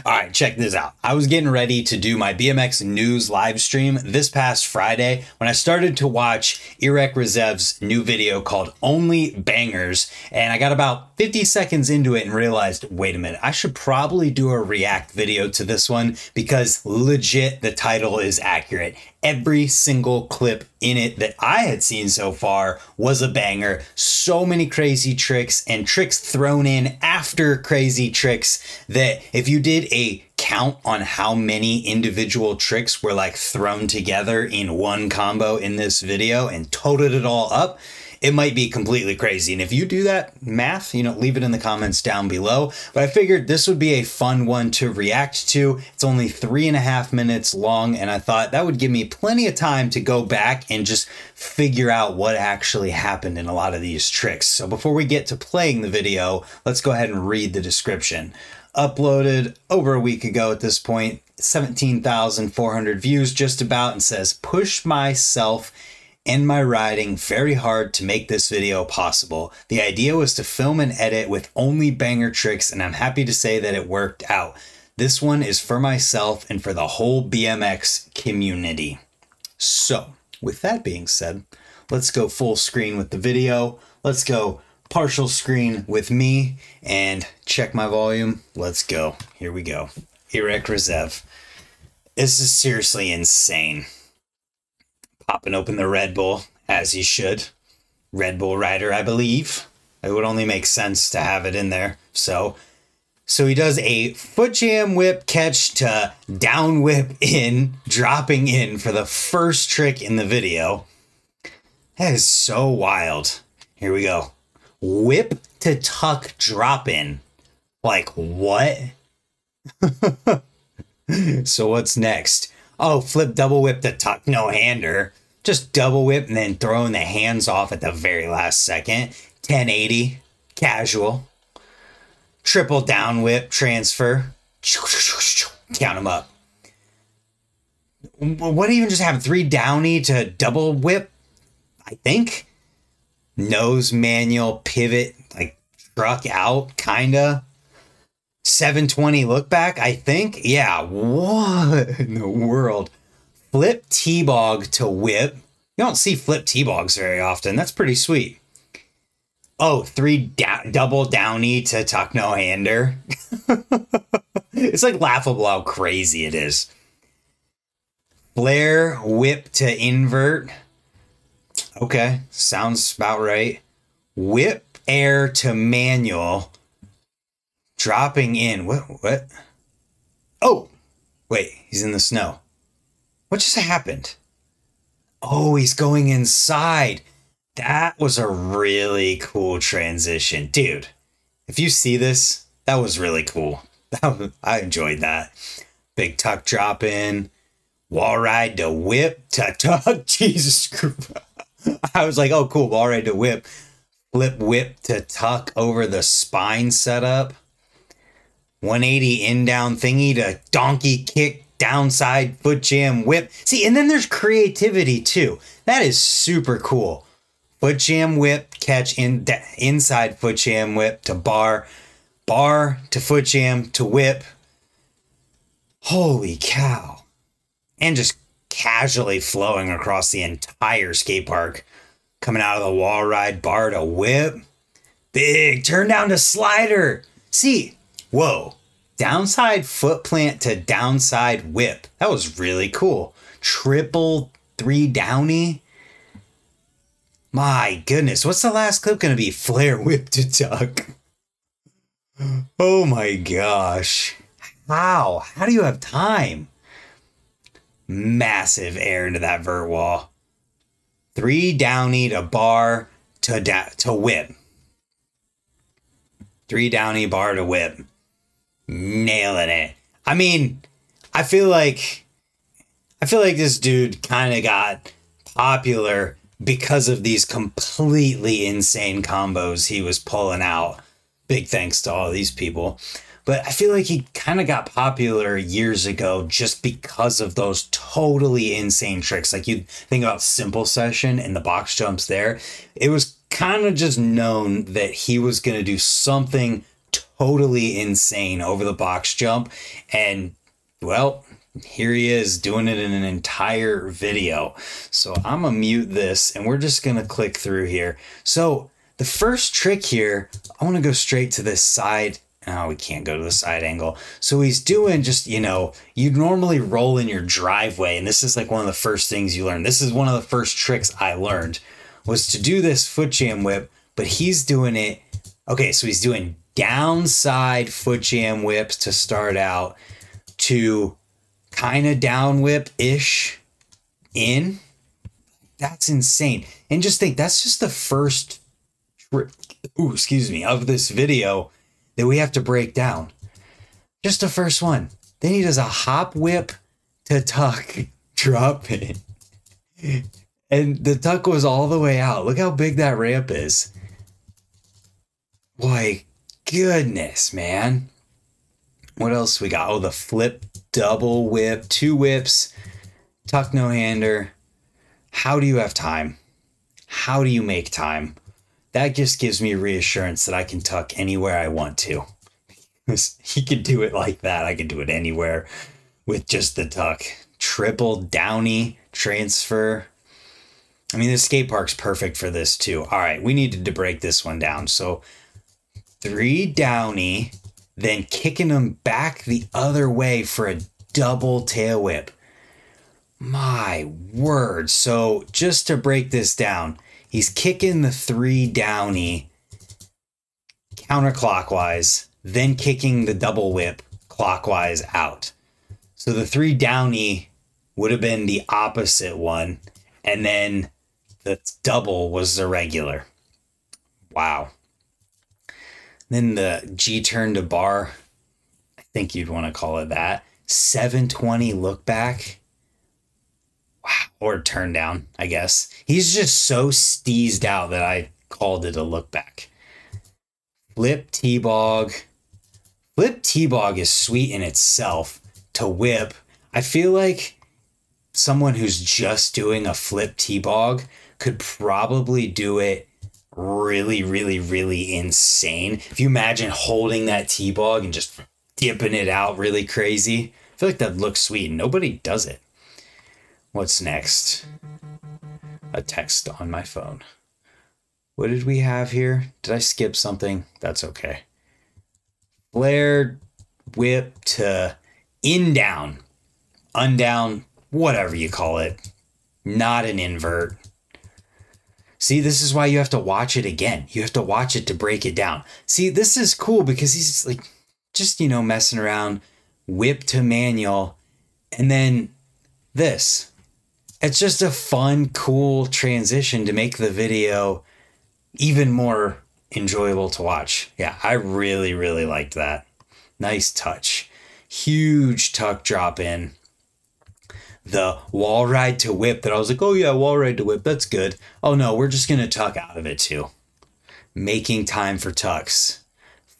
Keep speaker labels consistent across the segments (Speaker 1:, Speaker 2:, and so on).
Speaker 1: All right, check this out. I was getting ready to do my BMX news live stream this past Friday when I started to watch Irek Rizaev's new video called Only Bangers, and I got about 50 seconds into it and realized, wait a minute, I should probably do a react video to this one because legit the title is accurate. Every single clip in it that I had seen so far was a banger. So many crazy tricks and tricks thrown in after crazy tricks that if you did a count on how many individual tricks were like thrown together in one combo in this video and totaled it all up, it might be completely crazy. And if you do that math, leave it in the comments down below. But I figured this would be a fun one to react to. It's only 3.5 minutes long, and I thought that would give me plenty of time to go back and just figure out what actually happened in a lot of these tricks. So before we get to playing the video, let's go ahead and read the description. Uploaded over a week ago at this point, 17,400 views just about, and says, push myself and my riding very hard to make this video possible. The idea was to film and edit with only banger tricks, and I'm happy to say that it worked out. This one is for myself and for the whole BMX community. So with that being said, let's go full screen with the video. Let's go partial screen with me and check my volume. Let's go. Here we go. Irek Rizaev. This is seriously insane. Popping open the Red Bull, as he should. Red Bull rider, I believe. It would only make sense to have it in there. So he does a foot jam whip catch to down whip in, dropping in for the first trick in the video. That is so wild. Here we go. Whip to tuck drop in. Like, what? So what's next? Oh, flip double whip to tuck no hander. Just double whip and then throwing the hands off at the very last second. 1080, casual. Triple down whip transfer. Count them up. What even just happened? 3 downy to double whip, I think. Nose manual pivot, like truck out, kinda. 720 look back, I think. Yeah, what in the world? Flip T-bog to whip. You don't see flip T-bogs very often. That's pretty sweet. Oh, 3 double downy to tuck no hander. It's like laughable how crazy it is. Flare whip to invert. Okay, sounds about right. Whip air to manual. Dropping in. What? Oh, wait, he's in the snow. What just happened? Oh, he's going inside. That was a really cool transition. Dude, if you see this, that was really cool. I enjoyed that. Big tuck drop in. Wall ride to whip to tuck. Jesus Christ. I was like, oh, cool. Wall ride to whip. Flip whip to tuck over the spine setup. 180 in down thingy to donkey kick downside foot jam whip. See, and then there's creativity too. That is super cool. Foot jam whip catch inside foot jam whip to bar to foot jam to whip. Holy cow. And just casually flowing across the entire skate park. Coming out of the wall ride, bar to whip. Big turn down to slider. See, whoa. Downside foot plant to downside whip. That was really cool. Triple 3 downy. My goodness. What's the last clip going to be? Flare whip to tuck. Oh my gosh. How? How do you have time? Massive air into that vert wall. 3 downy to bar to whip. 3 downy bar to whip. Nailing it. I mean, I feel like this dude kind of got popular because of these completely insane combos he was pulling out. Big thanks to all these people. But I feel like he kind of got popular years ago just because of those totally insane tricks. Like you think about Simple Session and the box jumps there. It was kind of just known that he was going to do something totally insane over the box jump. And well, here he is doing it in an entire video. So I'm gonna mute this and we're just gonna click through here. So the first trick here, I want to go straight to this side. Oh, we can't go to the side angle. So he's doing just, you know, you'd normally roll in your driveway. And this is like one of the first things you learn. This is one of the first tricks I learned, was to do this foot jam whip, but he's doing it. Okay, so he's doing downside foot jam whips to start out, to kind of down whip-ish in. That's insane. And just think, that's just the first trick, of this video that we have to break down. Just the first one. Then he does a hop whip to tuck, drop it. And the tuck goes all the way out. Look how big that ramp is. Boy, goodness, man. What else we got? Oh, the flip double whip, 2 whips, tuck no-hander. How do you have time? How do you make time? That just gives me reassurance that I can tuck anywhere I want to. He could do it like that. I could do it anywhere with just the tuck. Triple downy transfer. I mean, the skate park's perfect for this too. All right, we needed to break this one down. So 3 downy, then kicking them back the other way for a double tail whip. My word. So just to break this down, he's kicking the 3 downy counterclockwise, then kicking the double whip clockwise out. So the 3 downy would have been the opposite one, and then the double was the regular. Wow. Then the G turn to bar, I think you'd want to call it that. 720 look back. Wow. Or turn down, I guess. He's just so steezed out that I called it a look back. Flip T-bog. Flip T-bog is sweet in itself to whip. I feel like someone who's just doing a flip T-bog could probably do it really, really, really insane. If you imagine holding that T-bog and just dipping it out really crazy, I feel like that looks sweet. Nobody does it. What's next? A text on my phone. What did we have here? Did I skip something? That's okay. Flare whip to in down, undown, whatever you call it. Not an invert. See, this is why you have to watch it again. You have to watch it to break it down. See, this is cool because he's like, just, you know, messing around, whip to manual, and then this. It's just a fun, cool transition to make the video even more enjoyable to watch. Yeah, I really, really liked that. Nice touch. Huge tuck drop in. The wall ride to whip that I was like, oh yeah, wall ride to whip, that's good. Oh no, we're just going to tuck out of it too. Making time for tucks.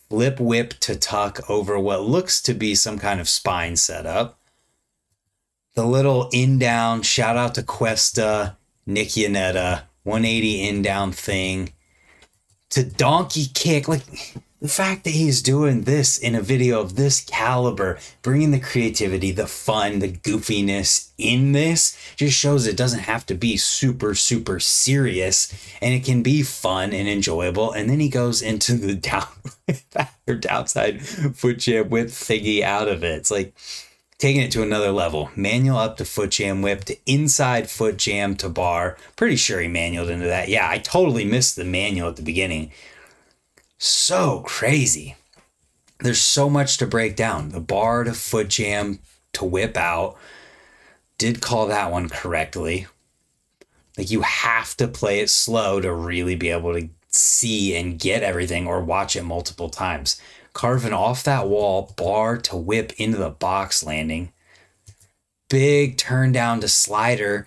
Speaker 1: Flip whip to tuck over what looks to be some kind of spine setup. The little in-down, shout out to Cuesta, Nick Yanetta, 180 in-down thing. To donkey kick, like the fact that he's doing this in a video of this caliber, bringing the creativity, the fun, the goofiness in this, just shows it doesn't have to be super, super serious, and it can be fun and enjoyable. And then he goes into the downside foot jam whip thingy out of it. It's like taking it to another level. Manual up to foot jam whip to inside foot jam to bar. Pretty sure he manualed into that. Yeah, I totally missed the manual at the beginning. So crazy. There's so much to break down. The bar to foot jam to whip out. Did call that one correctly. Like, you have to play it slow to really be able to see and get everything, or watch it multiple times. Carving off that wall, bar to whip into the box landing. Big turn down to slider.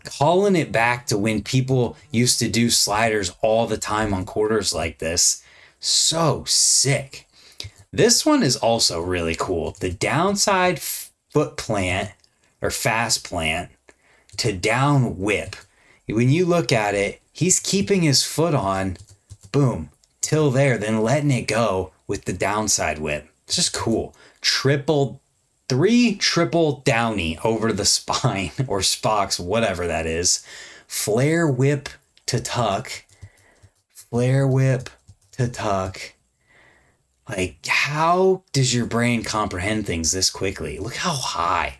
Speaker 1: Calling it back to when people used to do sliders all the time on quarters like this. So sick. This one is also really cool. The downside foot plant or fast plant to down whip. When you look at it, he's keeping his foot on, boom, till there, then letting it go with the downside whip. It's just cool. Three triple downy over the spine or spocks, whatever that is. Flare whip to tuck. Flare whip to tuck. Like, how does your brain comprehend things this quickly? Look how high.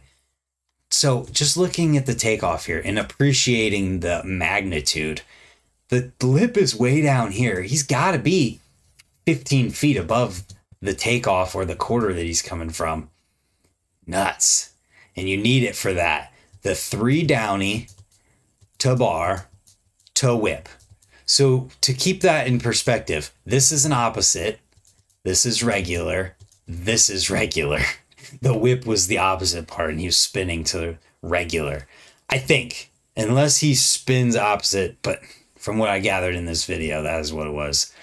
Speaker 1: So just looking at the takeoff here and appreciating the magnitude, the lip is way down here. He's got to be 15 feet above the takeoff or the quarter that he's coming from. Nuts. And you need it for that. The 3 downy to bar to whip. So to keep that in perspective, this is an opposite. This is regular. This is regular. The whip was the opposite part and he was spinning to regular. I think, unless he spins opposite, but from what I gathered in this video, that is what it was.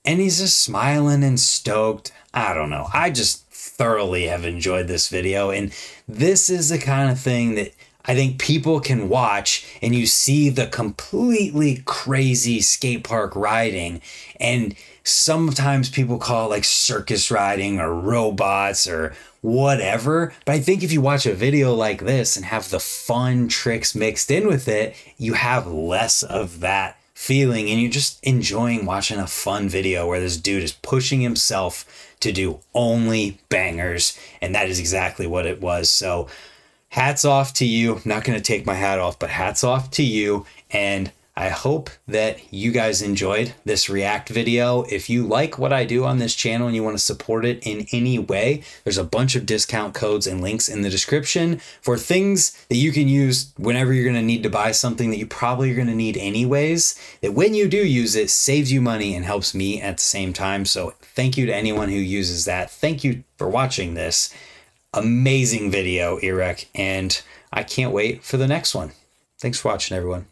Speaker 1: And he's just smiling and stoked. I don't know. I just thoroughly have enjoyed this video. And this is the kind of thing that I think people can watch and you see the completely crazy skate park riding, and sometimes people call it like circus riding or robots or whatever. But I think if you watch a video like this and have the fun tricks mixed in with it, you have less of that feeling and you're just enjoying watching a fun video where this dude is pushing himself to do only bangers. And that is exactly what it was. So hats off to you. I'm not going to take my hat off, but hats off to you. And I hope that you guys enjoyed this react video. If you like what I do on this channel and you want to support it in any way, there's a bunch of discount codes and links in the description for things that you can use whenever you're going to need to buy something that you probably are going to need anyways, that when you do use it, saves you money and helps me at the same time. So thank you to anyone who uses that. Thank you for watching this amazing video, Irek, and I can't wait for the next one. Thanks for watching, everyone.